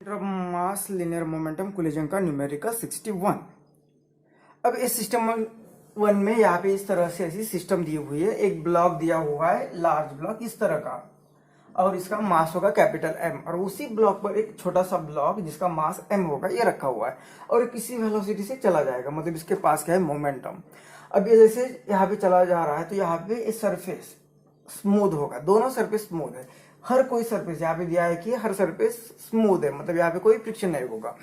Of mass linear momentum collision का numerical 61। अब इस सिस्टम वन में यहाँ पे इस तरह से ऐसी सिस्टम दी हुई है। एक ब्लॉक दिया हुआ है, लार्ज ब्लॉक इस तरह का, और इसका मास होगा कैपिटल एम, और उसी ब्लॉक पर एक छोटा सा ब्लॉक जिसका मास एम होगा ये रखा हुआ है, और किसी वेलोसिटी से चला जाएगा। मतलब इसके पास क्या है, मोमेंटम। अब ये जैसे यहाँ पे चला जा रहा है तो यहाँ पे इस सरफेस स्मूथ होगा, दोनों सरफेस स्मूथ है। हर कोई सरफेस यहाँ पे दिया है कि हर सरफेस स्मूथ है, मतलब यहाँ पे कोई फ्रिक्शन नहीं होगा।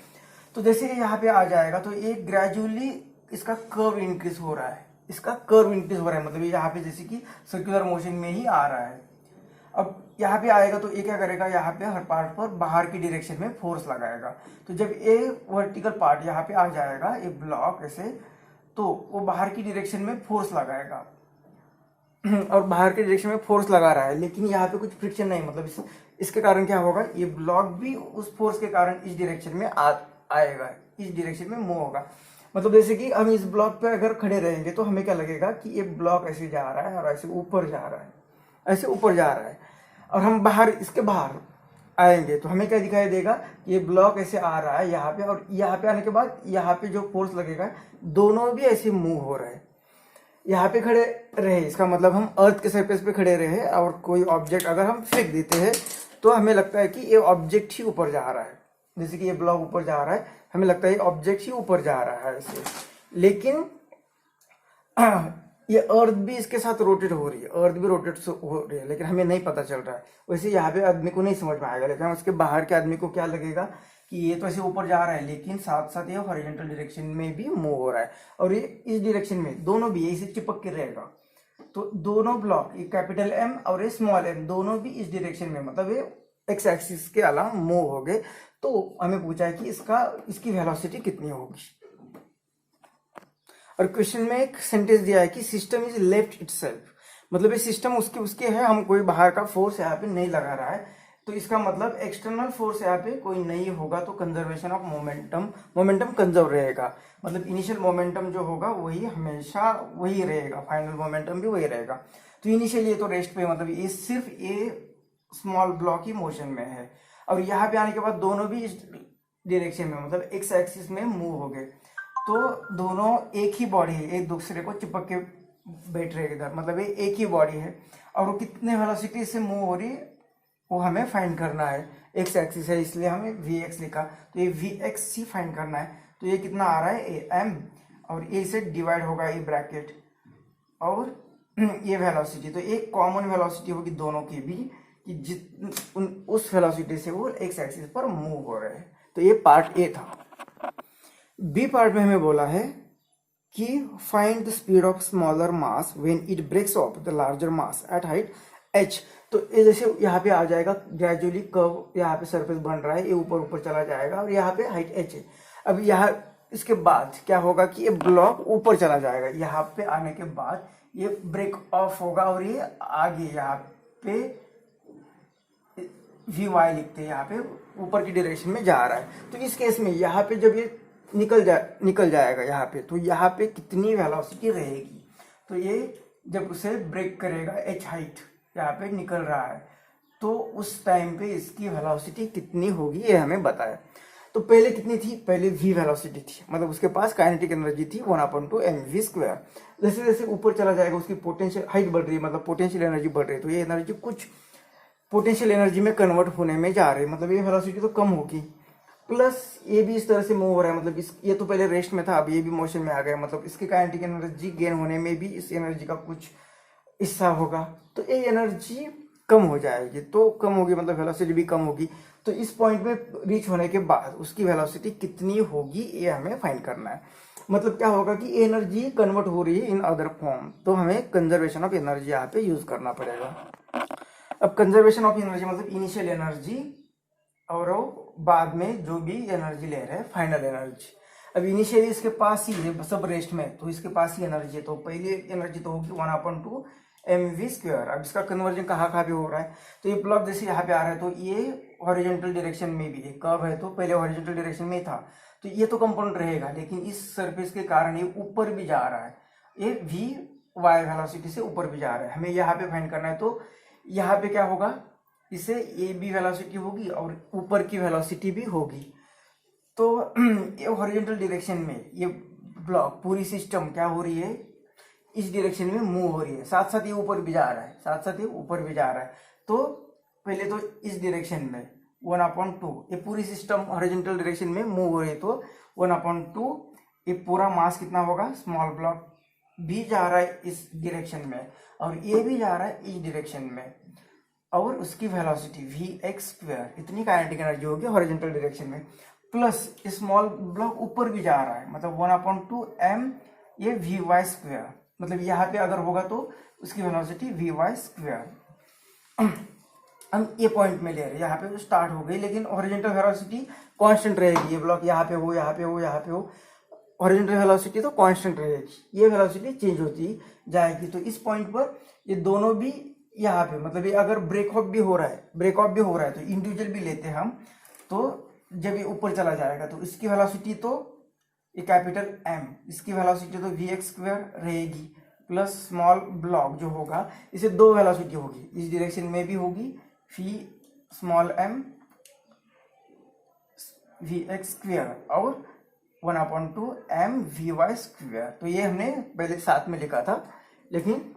तो जैसे ये यहाँ पे आ जाएगा तो ये ग्रेजुअली इसका कर्व इंक्रीज हो रहा है, इसका कर्व इंक्रीज हो रहा है, मतलब ये यहाँ पे जैसे कि सर्कुलर मोशन में ही आ रहा है। अब यहाँ पे आएगा तो ये क्या करेगा, यहाँ पे हर पार्ट पर बाहर की डायरेक्शन में फोर्स लगाएगा। तो जब ये वर्टिकल पार्ट यहाँ पे आ जाएगा, ये ब्लॉक ऐसे, तो वो बाहर की डायरेक्शन में फोर्स लगाएगा और बाहर के डायरेक्शन में फोर्स लगा रहा है, लेकिन यहाँ पे कुछ फ्रिक्शन नहीं। मतलब इसके कारण क्या होगा, ये ब्लॉक भी उस फोर्स के कारण इस डायरेक्शन में आएगा, इस डायरेक्शन में मूव होगा। मतलब जैसे कि हम इस ब्लॉक पे अगर खड़े रहेंगे तो हमें क्या लगेगा कि ये ब्लॉक ऐसे जा रहा है और ऐसे ऊपर जा रहा है, ऐसे ऊपर जा रहा है। और हम बाहर, इसके बाहर आएंगे तो हमें क्या दिखाई देगा, ये ब्लॉक ऐसे आ रहा है यहाँ पे, और यहाँ पे आने के बाद यहाँ पे जो फोर्स लगेगा दोनों भी ऐसे मूव हो रहे हैं। यहाँ पे खड़े रहे, इसका मतलब हम अर्थ के सरफेस पे खड़े रहे और कोई ऑब्जेक्ट अगर हम फेंक देते हैं तो हमें लगता है कि ये ऑब्जेक्ट ही ऊपर जा रहा है। जैसे कि ये ब्लॉक ऊपर जा रहा है, हमें लगता है ये ऑब्जेक्ट ही ऊपर जा रहा है ऐसे, लेकिन ये अर्थ भी इसके साथ रोटेट हो रही है, अर्थ भी रोटेट हो रही है, लेकिन हमें नहीं पता चल रहा है। वैसे यहाँ पे आदमी को नहीं समझ में आएगा, लेकिन उसके बाहर के आदमी को क्या लगेगा कि ये तो ऐसे ऊपर जा रहा है, लेकिन साथ साथ ये हॉरिजॉन्टल डायरेक्शन में भी मूव हो रहा है, और ये इस डायरेक्शन में दोनों भी इसे चिपक के रहेगा। तो दोनों ब्लॉक, ये कैपिटल एम और ये स्मॉल एम, दोनों भी इस डायरेक्शन में, मतलब ये एक्स एक्सिस के अलावा मूव हो गए। तो हमें पूछा है कि इसकी वेलोसिटी कितनी होगी, और क्वेश्चन में एक सेंटेंस दिया है कि सिस्टम इज लेफ्ट इटसेल्फ। मतलब ये सिस्टम उसके है, हम कोई बाहर का फोर्स यहाँ पे नहीं लगा रहा है। तो इसका मतलब एक्सटर्नल फोर्स यहाँ पे कोई नहीं होगा, तो कंजर्वेशन ऑफ मोमेंटम कंजर्व रहेगा। मतलब इनिशियल मोमेंटम जो होगा वही हमेशा वही रहेगा, फाइनल मोमेंटम भी वही रहेगा। तो इनिशियल ये तो रेस्ट पे, मतलब ये सिर्फ ये स्मॉल ब्लॉक ही मोशन में है, और यहाँ पे आने के बाद दोनों भी इस डायरेक्शन में, मतलब एक्स एक्सिस में मूव हो गए। तो दोनों एक ही बॉडी है, एक दूसरे को चिपक के बैठ रहे इधर, मतलब ये एक ही बॉडी है, और वो कितने वेलोसिटी से मूव हो रही है वो हमें फाइंड करना है। एक्स एक्सिस है इसलिए हमें वी एक्स लिखा, तो ये वी एक्स ही फाइंड करना है। तो ये कितना आ रहा है, ए एम, और ए से डिवाइड होगा ये ब्रैकेट, और ये वेलोसिटी, तो एक कॉमन वेलोसिटी होगी दोनों की भी, कि उस वेलोसिटी से वो एक्स एक्सिस पर मूव हो रहे हैं। तो ये पार्ट ए था। बी पार्ट में हमें बोला है कि find the speed of smaller mass when it breaks off the larger mass at height h। तो ये जैसे यहाँ पे आ जाएगा, ग्रेजुअली कर्व यहाँ पे सरफेस बन रहा है, ये ऊपर ऊपर चला जाएगा, और यहाँ पे हाइट h है। अब यहाँ इसके बाद क्या होगा कि ये ब्लॉक ऊपर चला जाएगा, यहाँ पे आने के बाद ये ब्रेक ऑफ होगा, और ये आगे यहाँ पे वी वाई लिखते हैं, यहाँ पे ऊपर की डायरेक्शन में जा रहा है। तो इस केस में यहाँ पे जब ये निकल जाएगा यहाँ पे, तो यहाँ पे कितनी वेलोसिटी रहेगी, तो ये जब उसे ब्रेक करेगा, एच हाइट यहाँ पे निकल रहा है, तो उस टाइम पे इसकी वेलोसिटी कितनी होगी ये हमें बताया। तो पहले कितनी थी, पहले v वेलोसिटी थी, मतलब उसके पास काइनेटिक एनर्जी थी 1/2 mv²। जैसे जैसे ऊपर चला जाएगा उसकी पोटेंशियल हाइट बढ़ रही है, मतलब पोटेंशियल एनर्जी बढ़ रही है, तो ये एनर्जी कुछ पोटेंशियल एनर्जी में कन्वर्ट होने में जा रही है, मतलब ये वेलोसिटी तो कम होगी। प्लस ये भी इस तरह से मूव हो रहा है, मतलब ये तो पहले रेस्ट में था, अब ये भी मोशन में आ गया, मतलब इसकी काइनेटिक एनर्जी गेन होने में भी इस एनर्जी का कुछ हिस्सा होगा, तो ये एनर्जी कम हो जाएगी, तो कम होगी मतलब वेलोसिटी भी कम होगी। तो इस पॉइंट में रीच होने के बाद उसकी वेलोसिटी कितनी होगी ये हमें फाइंड करना है। मतलब क्या होगा कि एनर्जी कन्वर्ट हो रही है इन अदर फॉर्म, तो हमें कंजर्वेशन ऑफ एनर्जी यहाँ पे यूज करना पड़ेगा। अब कंजर्वेशन ऑफ एनर्जी मतलब इनिशियल एनर्जी और बाद में जो भी एनर्जी ले रहे हैं फाइनल एनर्जी। अब इनिशियली इसके पास ही है, सब रेस्ट में, तो इसके पास ही एनर्जी है, तो पहले एनर्जी तो होगी 1/2 mv²। अब इसका कन्वर्जन कहाँ पे हो रहा है, तो ये ब्लॉक जैसे यहाँ पे आ रहा है, तो ये हॉरिजॉन्टल डायरेक्शन में भी, एक कर्व है तो पहले हॉरिजॉन्टल डायरेक्शन में था, तो ये तो कंपोनेंट रहेगा, लेकिन इस सरफेस के कारण ये ऊपर भी जा रहा है, ये वी वाई वेलोसिटी से ऊपर भी जा रहा है, हमें यहाँ पे फाइंड करना है। तो यहाँ पे क्या होगा, इसे ए बी वेलोसिटी होगी और ऊपर की वेलोसिटी भी होगी। तो ये हॉरिजॉन्टल डायरेक्शन में ये ब्लॉक पूरी सिस्टम क्या हो रही है, इस डायरेक्शन में मूव हो रही है, साथ साथ ये ऊपर भी जा रहा है, साथ साथ ये ऊपर भी जा रहा है। तो पहले तो इस डायरेक्शन में 1/2 ये पूरी सिस्टम हॉरिजॉन्टल डायरेक्शन में मूव हो रही है, तो 1/2 ये पूरा मास कितना होगा, स्मॉल ब्लॉक भी जा रहा है इस डायरेक्शन में और ये भी जा रहा है इस डायरेक्शन में, और उसकी वेलोसिटी vx² इतनी काइनेटिक एनर्जी होगी हॉरिजॉन्टल डायरेक्शन में, प्लस स्मॉल ब्लॉक ऊपर भी जा रहा है, मतलब 1/2 m ये vy², मतलब यहाँ पे अगर होगा तो उसकी वेलोसिटी vy²। हम ये पॉइंट में ले रहे हैं, यहाँ पे तो स्टार्ट हो गई, लेकिन हॉरिजॉन्टल वेलोसिटी कांस्टेंट रहेगी। ये ब्लॉक यहाँ पे हो, यहाँ पे हो, यहाँ पे हो, हॉरिजॉन्टल वेलोसिटी तो कांस्टेंट रहेगी, ये वेलोसिटी चेंज होती जाएगी। तो इस पॉइंट पर ये दोनों भी यहाँ पे, मतलब ये अगर ब्रेक ऑफ भी हो रहा है, तो इंडिविजुअल भी लेते हैं हम, तो जब ये ऊपर चला जाएगा तो इसकी वेलोसिटी तो ये कैपिटल M, इसकी वेलोसिटी तो vx² रहेगी, प्लस स्मॉल ब्लॉक जो होगा इसे दो वेलोसिटी होगी, इस डायरेक्शन में भी होगी v(m) vx² और 1/2 m vy²। तो ये हमने पहले साथ में लिखा था, लेकिन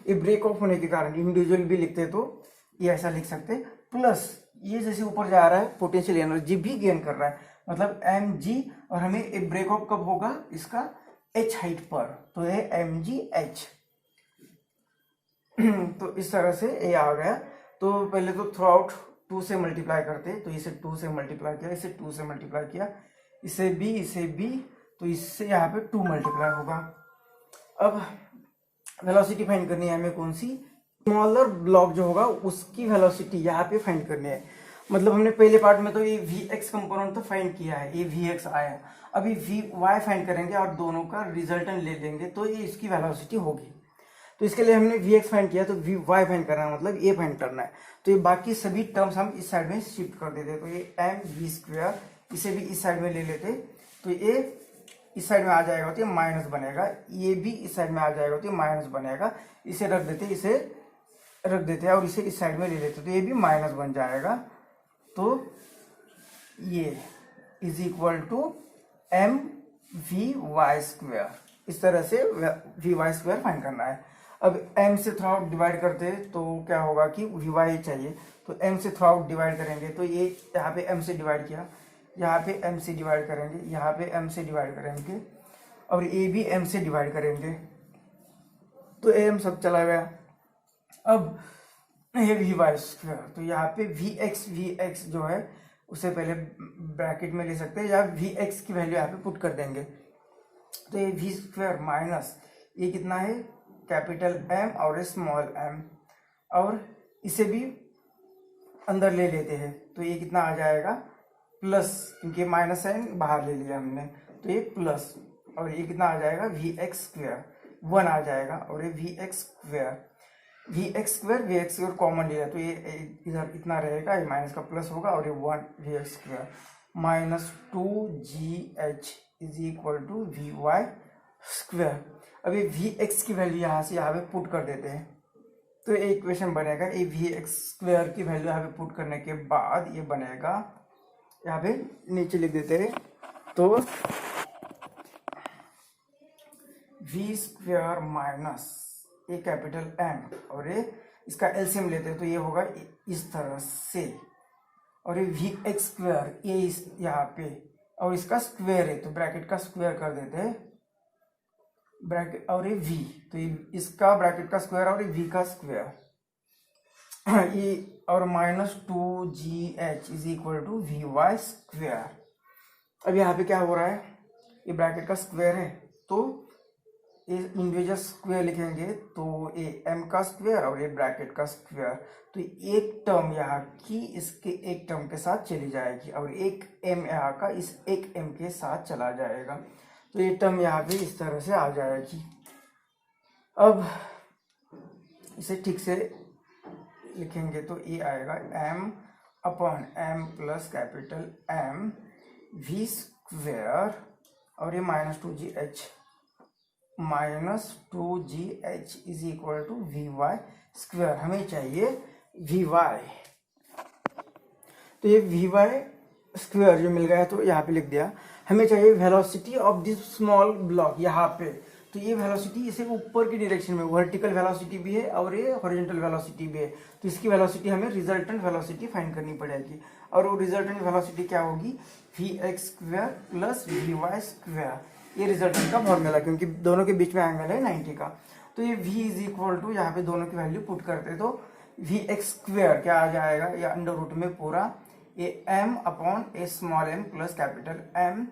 ये ब्रेक ऑफ होने के कारण इंडिविजुअल भी लिखते तो ये ऐसा लिख सकते, प्लस ये जैसे ऊपर जा रहा है पोटेंशियल एनर्जी भी गेन कर रहा है, मतलब mg, और हमें एक ब्रेक ऑफ कब होगा इसका, h हाइट पर, तो ये mgh। तो इस तरह से ये आ गया। तो पहले तो थ्रू आउट 2 से मल्टीप्लाई करते, तो इसे 2 से मल्टीप्लाई किया, इसे 2 से मल्टीप्लाई किया, इसे b, तो इससे यहाँ पे 2 मल्टीप्लाई होगा। अब वेलोसिटी फाइंड करनी है हमें, कौन सी, स्मॉलर ब्लॉक जो होगा उसकी वेलोसिटी यहाँ पे फाइंड करनी है। मतलब हमने पहले पार्ट में तो ये vx कंपोनेंट तो फाइंड किया है, ये vx आया, अभी vy फाइंड करेंगे और दोनों का रिजल्टेंट ले लेंगे, तो ये इसकी वेलोसिटी होगी। तो इसके लिए हमने vx फाइंड किया, तो vy फाइंड करना है, मतलब ये फाइंड करना है। तो ये बाकी सभी टर्म्स हम इस साइड में शिफ्ट कर देते, तो ये mv², इसे भी इस साइड में ले लेते, तो ये इस साइड में आ जाएगा तो ये माइनस बनेगा, ये भी इस साइड में आ जाएगा तो ये माइनस बनेगा, इसे रख देते और इसे इस साइड में ले लेते, तो ये भी माइनस बन जाएगा। तो ये इज इक्वल टू mvy², इस तरह से vy² फाइंड करना है। अब m से थ्रू आउट डिवाइड करते तो क्या होगा कि vy चाहिए, तो m से थ्रू आउट डिवाइड करेंगे, तो ये यहाँ पे m से डिवाइड किया, यहाँ पे m से डिवाइड करेंगे, यहाँ पे m से डिवाइड करेंगे, और ये भी m से डिवाइड करेंगे, तो m सब चला गया। अब ये vy², तो यहाँ पे vx जो है उसे पहले ब्रैकेट में ले सकते हैं, या vx की वैल्यू यहाँ पे पुट कर देंगे, तो ये v² माइनस ये कितना है, कैपिटल M और स्मॉल m, और इसे भी अंदर ले लेते हैं, तो ये कितना आ जाएगा, प्लस, क्योंकि माइनस साइन बाहर ले लिया हमने, तो ये प्लस, और ये कितना आ जाएगा, vx², 1 आ जाएगा, और ये vx² कॉमन लिया, तो ये इधर इतना रहेगा, ये माइनस का प्लस होगा, और ये 1 vx² minus 2gh is equal to vy²। अभी vx की वैल्यू यहाँ से यहाँ पे पुट कर देते हैं, तो ये इक्वेशन बनेगा, ये vx² की वैल्यू यहाँ पे पुट करने के बाद ये बनेगा, यहाँ पे नीचे लिख देते हैं, तो v² माइनस ये कैपिटल M, और ये इसका एलसीएम लेते हैं, तो ये होगा इस तरह से, और ये vx² ये इस यहाँ पे, और इसका स्क्वायर है तो ब्रैकेट का स्क्वायर कर देते हैं, ब्रैकेट, और ये v, तो ये इसका ब्रैकेट का स्क्वायर और ये v का स्क्वायर, ये, और minus 2gh is equal to vy²। अब यहाँ पे क्या हो रहा है, ये ब्रैकेट का स्क्वायर है, तो ये इंडिविजुअल स्क्वायर लिखेंगे, तो ये m का स्क्वायर और ये ब्रैकेट का स्क्वायर, तो एक टर्म यहाँ की इसके एक टर्म के साथ चली जाएगी, और एक m यहाँ का इस एक m के साथ चला जाएगा, तो ये टर्म यहाँ पे इस तरह से आ जाएगी। अब इसे ठीक से लिखेंगे तो ये आएगा m/m plus capital M v² और ये -2gh is equal to vy²। हमें चाहिए vy, तो ये वी वाई स्क्वायर जो मिल गया तो यहाँ पे लिख दिया। हमें चाहिए velocity of this small block यहाँ पे। तो ये वेलोसिटी इसे ऊपर की डायरेक्शन में वर्टिकल वेलोसिटी भी है और ये हॉरिजॉन्टल वेलोसिटी भी है। तो इसकी वेलोसिटी हमें रिजल्टेंट वेलोसिटी फाइंड करनी पड़ेगी और वो रिजल्टेंट वेलोसिटी क्या होगी, v x square plus we y square. ये रिजल्टेंट का फॉर्मूला क्योंकि दोनों के बीच में एंगल है 90 का। तो ये v इज इक्वल टू यहाँ पे दोनों की वैल्यू पुट करते तो वी एक्स स्क्वायर क्या आ जाएगा, या अंडर रूट में पूरा a m upon a small m plus capital M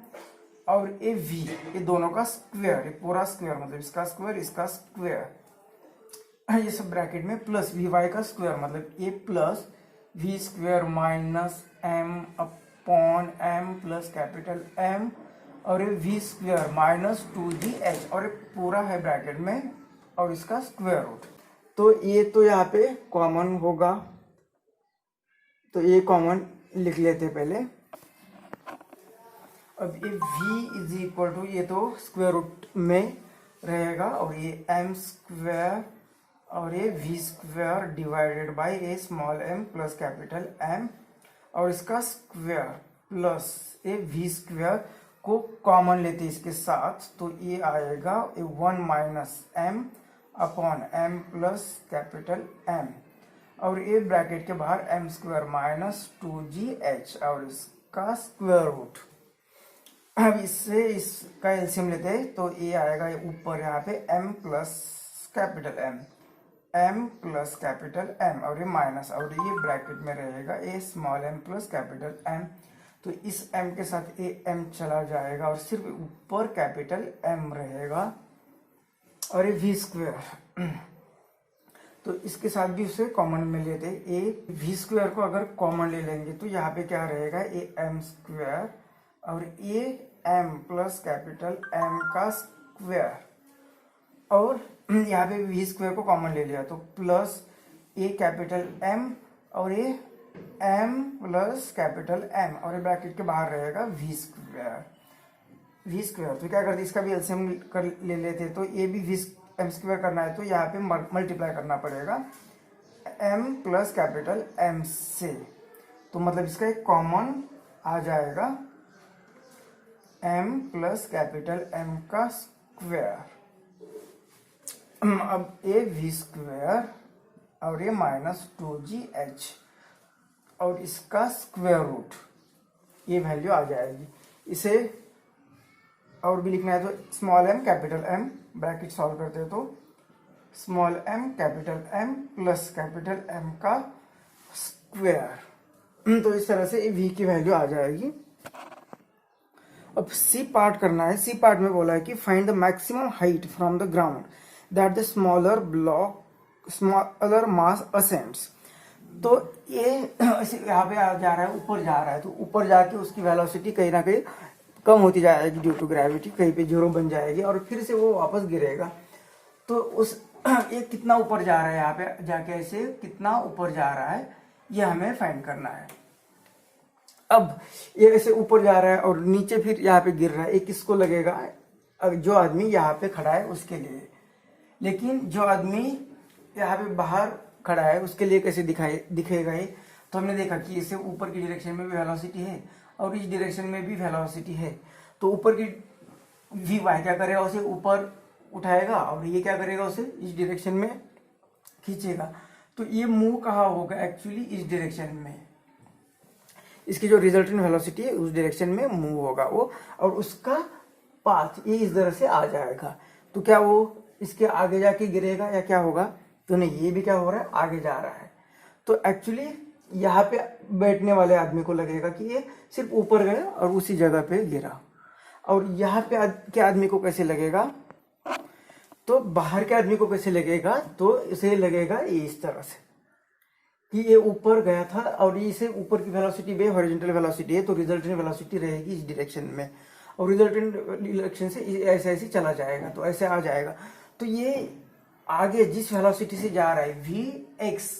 और ए वी, ये दोनों का स्क्वायर, ये पूरा स्क्वायर मतलब इसका स्क्वायर इसका स्क्वायर, ये सब ब्रैकेट में प्लस वी वाई का स्क्वायर मतलब A plus V square minus M upon M plus capital M और ये वी स्क्वायर माइनस 2gh और ये पूरा है ब्रैकेट में और इसका स्क्वायर रूट। तो ये तो यहाँ पे कॉमन होगा, तो ये कॉमन लिख लेते पहले। अब ये v इज इक्वल टू, ये तो स्क्वायर रूट में रहेगा और ये एम स्क्वायर और ये v square divided by a small m plus capital M और इसका square plus a v square को कॉमन लेते इसके साथ तो ये आएगा 1 minus M upon M plus capital M और ये ब्रैकेट के बाहर एम स्क्वायर माइनस 2gh और इसका स्क्वायर रूट। अब इससे इसका एलसीएम लेते हैं तो ये आएगा ऊपर यहाँ पे m plus capital m plus capital m और ये माइनस और ये ब्रैकेट में रहेगा a small m plus capital m। तो इस m के साथ ये m चला जाएगा और सिर्फ ऊपर कैपिटल m रहेगा और ये v स्क्वायर, तो इसके साथ भी उसे कॉमन में लेते हैं। ए वी स्क्वायर को अगर कॉमन ले लेंगे तो यहाँ पे क्या रहेगा, ए एम स्क्वायर और a m plus capital M का स्क्वायर और यहाँ पे वी स्क्वायर को कॉमन ले लिया तो प्लस ए कैपिटल एम और a m plus capital M और ये ब्रैकेट के बाहर रहेगा वी स्क्वायर। तो क्या करते इसका भी एलसीएम कर ले लेते तो ये भी वी एम स्क्वायर करना है तो यहाँ पे मल्टीप्लाई करना पड़ेगा m प्लस कैपिटल m से, तो मतलब इसका एक कॉमन आ जाएगा m प्लस कैपिटल m का स्क्वायर। अब ये वी स्क्वायर और ये माइनस 2gh और इसका स्क्वायर रूट, ये वैल्यू आ जाएगी। इसे और भी लिखना है तो small m capital m bracket solve करते हैं तो small m capital m plus capital m का स्क्वायर। तो इस तरह से v की वैल्यू आ जाएगी। अब सी पार्ट करना है। सी पार्ट में बोला है कि find the maximum height from the ground that the smaller mass ascends. तो ये यहाँ पे जा रहा है, ऊपर जा रहा है तो ऊपर जाके उसकी वेलोसिटी कहीं ना कहीं कम होती जाएगी ड्यू टू ग्रेविटी, कहीं पे जीरो बन जाएगी और फिर से वो वापस गिरेगा। तो उस ये कितना ऊपर जा रहा है, यहाँ पे जाके ऐसे कितना ऊपर जा रहा है ये हमें फाइंड करना है। अब ये ऐसे ऊपर जा रहा है और नीचे फिर यहाँ पे गिर रहा है, ये किसको लगेगा, जो आदमी यहाँ पे खड़ा है उसके लिए। लेकिन जो आदमी यहाँ पे बाहर खड़ा है उसके लिए कैसे दिखेगा ये, तो हमने देखा कि इसे ऊपर की डायरेक्शन में भी वेलोसिटी है और इस डायरेक्शन में भी वेलोसिटी है। तो ऊपर की वी वाई क्या करेगा, उसे ऊपर उठाएगा और ये क्या करेगा, उसे इस डायरेक्शन में खींचेगा। तो ये मूव कहाँ होगा, एक्चुअली इस डायरेक्शन में, इसकी जो रिजल्टेंट वेलोसिटी है उस डायरेक्शन में मूव होगा वो, और उसका पाथ ये इस तरह से आ जाएगा। तो क्या वो इसके आगे जाके गिरेगा या क्या होगा, तो नहीं, ये भी क्या हो रहा है, आगे जा रहा है। तो एक्चुअली यहाँ पे बैठने वाले आदमी को लगेगा कि ये सिर्फ ऊपर गया और उसी जगह पे गिरा, और यहाँ पे के आदमी को कैसे लगेगा, तो बाहर के आदमी को कैसे लगेगा, तो इसे लगेगा ये इस तरह से कि ये ऊपर गया था और इसे ऊपर की वेलोसिटी भी हॉरिजॉन्टल वेलोसिटी है, तो रिजल्टेंट वेलोसिटी रहेगी इस डायरेक्शन में और रिजल्टेंट डायरेक्शन से ऐसे ऐसे चला जाएगा, तो ऐसे आ जाएगा। तो ये आगे जिस वेलोसिटी से जा रहा है vx,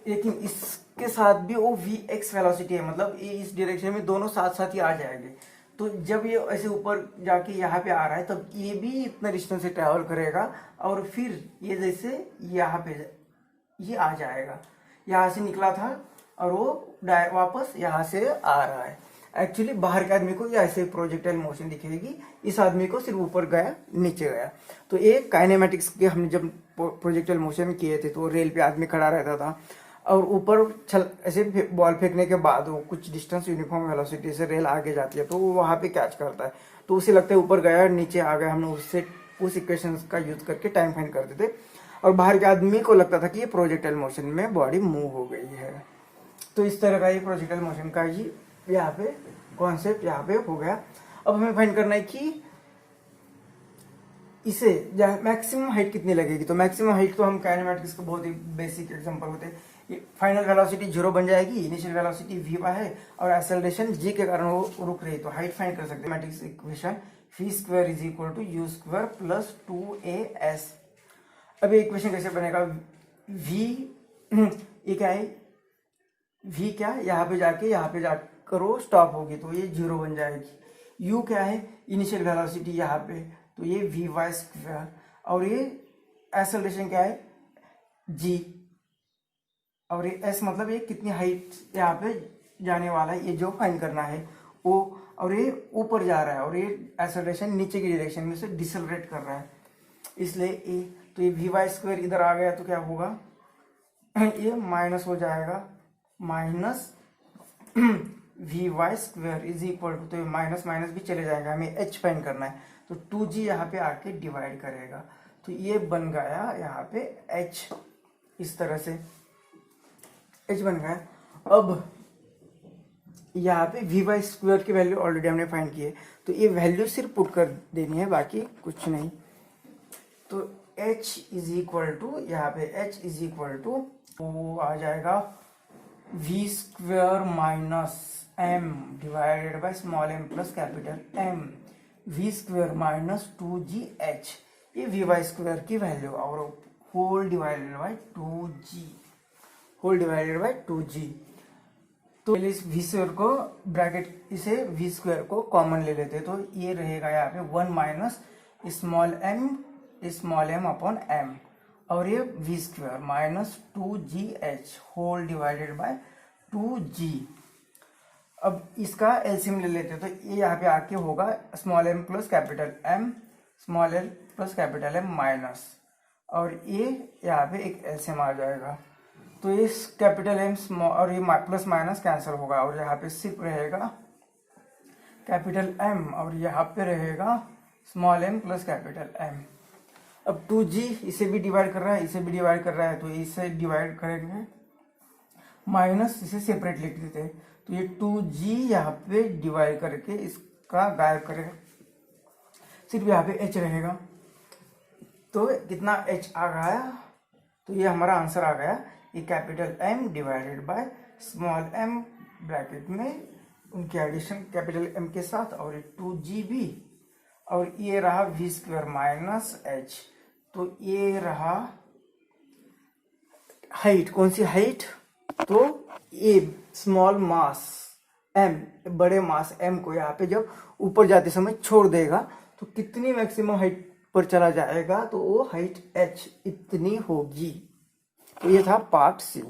लेकिन इसके साथ भी वो vx वेलोसिटी है, मतलब ये इस डायरेक्शन में दोनों साथ साथ ही आ जाएंगे। तो जब ये ऐसे ऊपर जाके यहाँ पे आ रहा है तब ये भी इतना डिस्टेंस से ट्रैवल करेगा और फिर ये जैसे यहाँ पे ये आ जाएगा, यहाँ से निकला था और वो वापस यहाँ से आ रहा है। एक्चुअली बाहर के आदमी को ये ऐसे प्रोजेक्टाइल मोशन दिखेगी, इस आदमी को सिर्फ ऊपर गया नीचे गया। तो ये काइनेमेटिक्स के हमने जब प्रोजेक्टाइल मोशन किए थे तो रेल पे आदमी खड़ा रहता था और ऊपर ऐसे बॉल फेंकने के बाद वो कुछ डिस्टेंस यूनिफॉर्म वेलोसिटी से रेल आगे जाती है तो वो वहाँ पे कैच करता है, तो उसे लगता है ऊपर गया नीचे आ गया। हमने उससे उस इक्वेशन का यूज करके टाइम फाइंड करते थे और बाहर के आदमी को लगता था कि ये प्रोजेक्टाइल मोशन में बॉडी मूव हो गई है। तो इस तरह का ये प्रोजेक्टाइल मोशन का ही यहाँ पे कॉन्सेप्ट यहाँ पे हो गया। अब हमें फाइंड करना है कि इसे मैक्सिमम हाइट कितनी लगेगी। तो मैक्सिमम हाइट तो हम काइनेमेटिक्स के बहुत ही बेसिक एग्जांपल होते हैं। फाइनल वेलोसिटी 0 बन जाएगी, इनिशियल वेलोसिटी v है और एक्सेलरेशन g के कारण वो रुक रही है, तो हाइट फाइंड कर सकते हैं। Matrix equation v² is equal to u² plus 2as। अब ये इक्वेशन कैसे बनेगा, ये क्या है, v क्या यहाँ पे जाकर वो स्टॉप होगी तो ये 0 बन जाएगी। u क्या है, इनिशियल वेलोसिटी यहाँ पे, तो ये v² और ये एक्सेलरेशन क्या है g, और ये s मतलब ये कितनी हाइट यहाँ पे जाने वाला है, ये जो फाइंड करना है वो, और ये ऊपर जा रहा है और ये एक्सेलरेशन नीचे की डायरेक्शन में से डिसलरेट कर रहा है, इसलिए ये तो ये v² इधर आ गया तो क्या होगा, ये माइनस हो जाएगा, minus v² is equal to, तो ये माइनस माइनस भी चले जाएगा, हमें h फाइंड करना है तो 2g यहाँ पे आके डिवाइड करेगा, तो ये बन गया यहाँ पे h, इस तरह से h बन गया। अब यहाँ पे v² की वैल्यू ऑलरेडी हमने फाइंड की है, तो ये वैल्यू सिर्फ पुट कर देनी है, बाकी कुछ नहीं। तो h इज इक्वल टू, यहाँ पे h इज इक्वल टू वो आ जाएगा v² minus m divided by small m plus capital M, v² minus 2gh, ये v² की वैल्यू और whole divided by 2g, whole divided by 2g। तो इस v² को ब्रैकेट, इसे v² को कॉमन ले लेते, तो ये रहेगा यहाँ पे 1 minus small m upon m, और ये v² minus 2gh whole divided by 2g। अब इसका एलसीएम ले लेते हैं, तो ये यहाँ पे आके होगा small m plus capital M, small l plus capital M minus, और ये यहाँ पे एक एलसीएम आ जाएगा, तो इस कैपिटल M स्मॉल और ये प्लस माइनस कैंसिल होगा और यहाँ पे सिर्फ रहेगा कैपिटल M और यहाँ पे रहेगा small m plus capital M। अब 2g इसे भी डिवाइड कर रहा है, इसे भी डिवाइड कर रहा है, तो इसे डिवाइड करेंगे, माइनस इसे सेपरेट लिख देते हैं, तो ये 2g यहाँ पे डिवाइड करके इसका गायब करेगा, सिर्फ यहाँ पे h रहेगा, तो कितना h आ गया, तो ये हमारा आंसर आ गया, ये capital M divided by small m bracket में उनके एडिशन कैपिटल M के साथ, और ये 2GB, और ये रहा v² माइनस h, तो ये रहा हाइट, कौन सी हाइट, तो ये स्मॉल मास m, बड़े मास m को यहाँ पे जब ऊपर जाते समय छोड़ देगा तो कितनी मैक्सिमम हाइट पर चला जाएगा, तो वो हाइट h इतनी होगी। तो ये था पार्ट सी।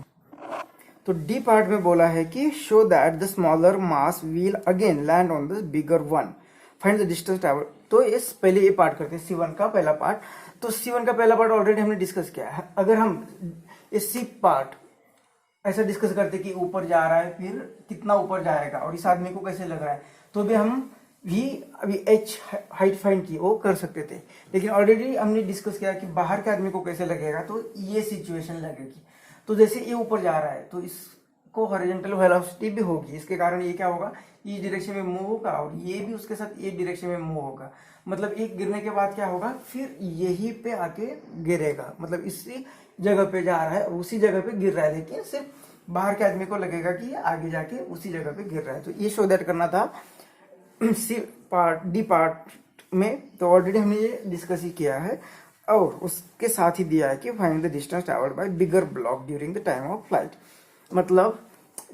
तो डी पार्ट में बोला है कि show that the smaller mass will again land on the bigger one, find the distance travel. तो इस पहले ये पार्ट करते हैं C1 का पहला पार्ट। तो C1 का पहला पार्ट ऑलरेडी हमने डिस्कस किया है। अगर हम इस सी पार्ट ऐसा डिस्कस करते कि ऊपर जा रहा है, फिर कितना ऊपर जाएगा और इस आदमी को कैसे लग रहा है, तो भी हम अभी h हाइट फाइंड की वो कर सकते थे, लेकिन ऑलरेडी हमने डिस्कस किया कि बाहर के आदमी को कैसे लगेगा, तो ये सिचुएशन लगेगी। तो जैसे ये ऊपर जा रहा है तो इसको हॉरिजॉन्टल वेलोसिटी भी होगी, इसके कारण ये क्या होगा, ये डायरेक्शन में मूव होगा और ये भी उसके साथ ये डायरेक्शन में मूव होगा। मतलब एक गिरने के बाद क्या होगा, फिर यही पे आके गिरेगा, मतलब इसी जगह पे जा रहा है और उसी जगह पे गिर रहा है, लेकिन सिर्फ बाहर के आदमी को लगेगा कि आगे जाके उसी जगह पे गिर रहा है। तो ये शो दैट करना था सी पार्ट, डी पार्ट में। तो ऑलरेडी हमने ये डिस्कस ही किया है और उसके साथ ही दिया है कि find the distance travelled bye bigger block during the time of flight. मतलब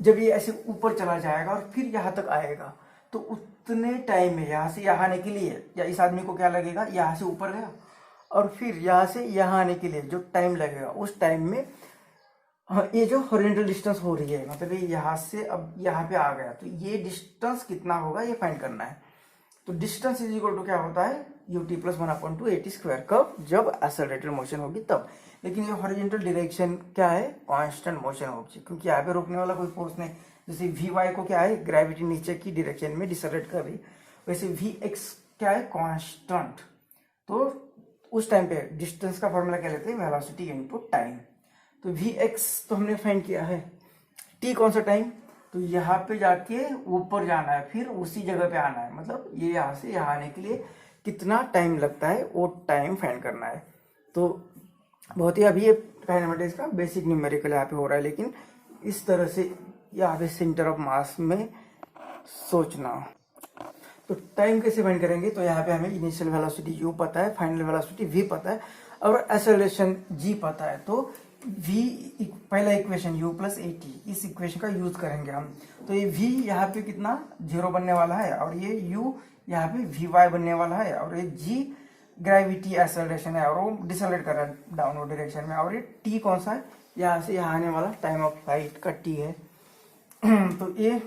जब ये ऐसे ऊपर चला जाएगा और फिर यहाँ तक आएगा, तो उतने टाइम में यहाँ से यहाँ आने के लिए, या इस आदमी को क्या लगेगा, यहाँ से ऊपर गया और फिर यहाँ से यहाँ आने के लिए जो टाइम लगेगा, उस टाइम में हाँ, ये जो हॉरिजॉन्टल डिस्टेंस हो रही है मतलब ये यहाँ से अब यहाँ पे आ गया, तो ये डिस्टेंस कितना होगा ये फाइंड करना है। तो डिस्टेंस इज इक्वल टू क्या होता है ut प्लस 1/2 at स्क्वायर, कब, जब एक्सेलरेटेड मोशन होगी तब। लेकिन ये हॉरिजॉन्टल डायरेक्शन क्या है, कांस्टेंट मोशन होगी, क्योंकि यहाँ पे रोकने वाला कोई फोर्स नहीं। जैसे vy को क्या है, ग्रेविटी नीचे की डायरेक्शन में डिसलेट कर रही, वैसे vx क्या है, कांस्टेंट। तो उस टाइम पे डिस्टेंस का फॉर्मूला क्या लेते हैं, वेलोसिटी इनटू टाइम। तो vx तो हमने फाइंड किया है, t कौन सा टाइम, तो यहाँ पे जाके ऊपर जाना है, फिर उसी जगह पे आना है, मतलब ये यहाँ से यहाँ आने के लिए कितना टाइम लगता है वो टाइम फाइंड करना है। तो बहुत ही अभी ये काइनेमेटिक्स का बेसिक न्यूमेरिकल यहाँ पे हो रहा है, लेकिन इस तरह से यहाँ पे सेंटर ऑफ मास में सोचना। तो टाइम कैसे फाइंड करेंगे, तो यहाँ पे हमें इनिशियल वेलोसिटी u पता है, फाइनल वेलोसिटी v पता है और एक्सेलरेशन g पता है। तो v पहला इक्वेशन u प्लस at, इस इक्वेशन का यूज करेंगे हम। तो ये v यहाँ पे कितना 0 बनने वाला है और ये u यहाँ पे vy बनने वाला है और ये g ग्रेविटी एक्सेलरेशन है और वो डिसलेट कर रहा है डाउनवर्ड डायरेक्शन में, और ये t कौन सा है, यहाँ से यहाँ आने वाला टाइम ऑफ फ्लाइट का t है। तो ये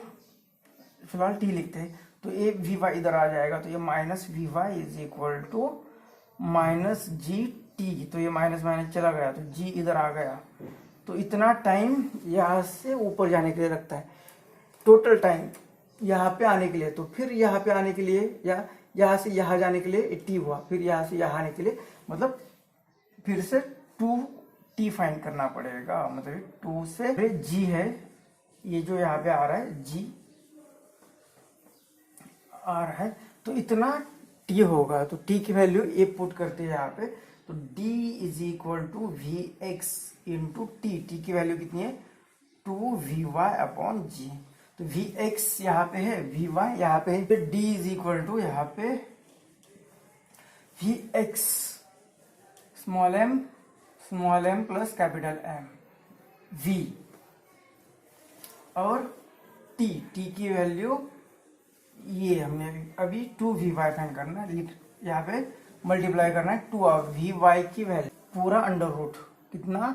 फिलहाल t लिखते हैं, तो ये vy इधर आ जाएगा, तो ये minus vy is equal to minus g t, तो ये माइनस माइनस चला गया तो g इधर आ गया। तो इतना टाइम यहाँ से ऊपर जाने के लिए लगता है, टोटल टाइम यहाँ पे आने के लिए। तो फिर यहाँ पे आने के लिए या यहाँ से यहाँ जाने के लिए t हुआ, फिर यहाँ से यहाँ आने के लिए मतलब फिर से 2t फाइंड करना पड़ेगा, मतलब 2 से g है, ये जो यहाँ पे आ रहा है g आ रहा है, तो इतना t होगा। तो t की वैल्यू ये पुट करते हैं यहाँ पे, तो d is equal to v x into t, t की वैल्यू कितनी है 2vy अपॉन जी। तो वी एक्स यहाँ पे है, वी वाई यहाँ पे है, तो d इज इक्वल टू यहाँ पे v x small m plus capital M v, और t की वैल्यू ये हमने अभी 2vy फाइंड करना है, यहाँ पे मल्टीप्लाई करना है 2 और vy की वैल्यू पूरा अंडर रूट कितना,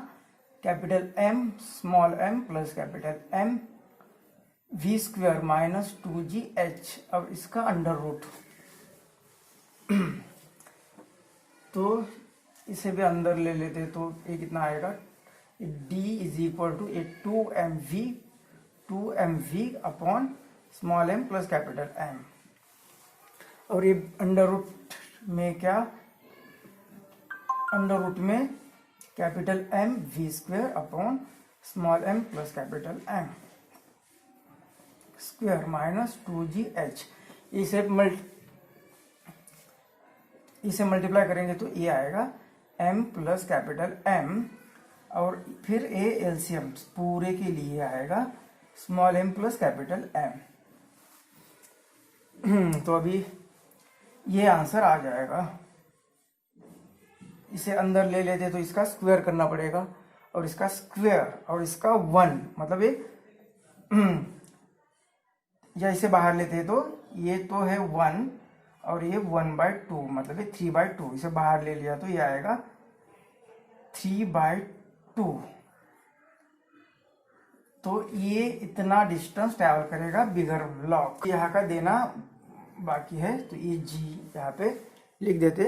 capital M small m plus capital M v square minus 2gh, अब इसका अंडर रूट। तो इसे भी अंदर ले लेते तो ये कितना आएगा, d is equal to 2mv upon small m plus capital M, और ये अंडर रूट में क्या, अंडर रूट में capital M v square upon small m plus capital M square minus 2gh। इसे मल्टीप्लाई करेंगे तो ये आएगा m प्लस कैपिटल M, और फिर ए एलसीएम पूरे के लिए आएगा small m plus capital M। तो अभी ये आंसर आ जाएगा। इसे अंदर ले लेते तो इसका स्क्वायर करना पड़ेगा, और इसका स्क्वायर और इसका 1 मतलब ये या इसे बाहर लेते तो ये तो है 1 और ये 1/2 मतलब ये 3/2, इसे बाहर ले लिया तो ये आएगा 3/2। तो ये इतना डिस्टेंस ट्रैवल करेगा बिगर ब्लॉक, यहाँ का देना बाकी है, तो ये जी यहाँ पे लिख देते।